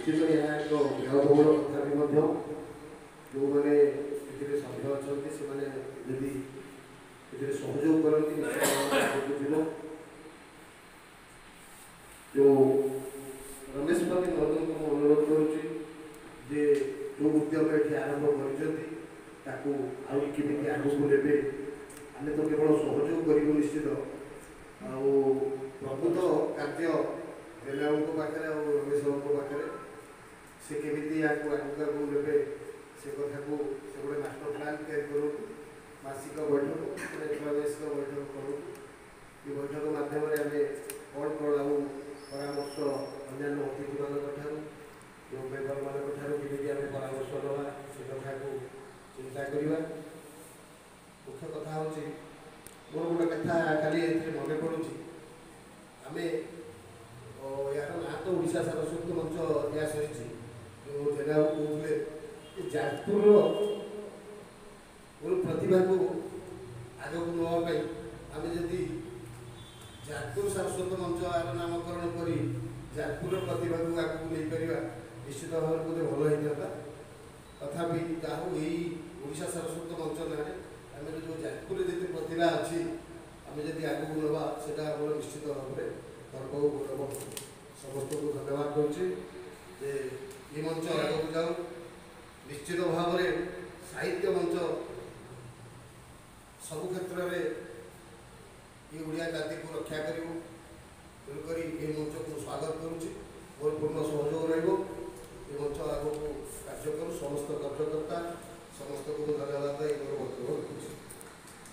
निश्चित यह एक व्ययबहुल कथा भी जो मैंने सभ्य अच्छा से सहयोग करती जो रमेश प्रति महोदय को अनुरोध करुच्ची जो उद्यम ये आरंभ करमी आगू ने आम तो केवल सहयोग करूँ निश्चित प्रभुत कार्य जेनाओं पाखे रमेश बाबू पाखे से केमी आगू ने से कथा को से गोटे मास्टर प्लान तैयारी करूँ मासिक बैठक त्रैमासिक बैठक करूँ ये बैठक मध्यम आम कौन कौन परामर्श अन्य अतिथि मान जो मेम्बर मान केमी आम परामर्श ना से कथा को चिंता करवा मुख्य कथा हूँ मोर गोटे कथा खाली मन पड़ू आम यार ना तो ओडिशा सारस्वत मंच दिया सही जो जेना कहते जाजपुर प्रतिभा को आग को नापी आम जदि जाजपुर सारस्वत मंच यार नामकरण कर जाजपुर प्रतिभा को आग को नहीं पार निश्चित भाव में बोधे भल होता तथापि जहाँ ओडिशा सारस्वत मंच ना आम जो जाजपुर जी प्रतिभा अच्छी आम जब आग को नवा से निश्चित भाव में गर्व गौरव समस्त को धन्यवाद करुच्ची ये मंच आग को जाऊ निश्चित भाव में साहित्य मंच सबु क्षेत्र में ये ओडिया जाति को रक्षा कर मंच को स्वागत करुच्ची मोर पूर्ण सहयोग रही मंच आग को कार्य कर समस्त कार्य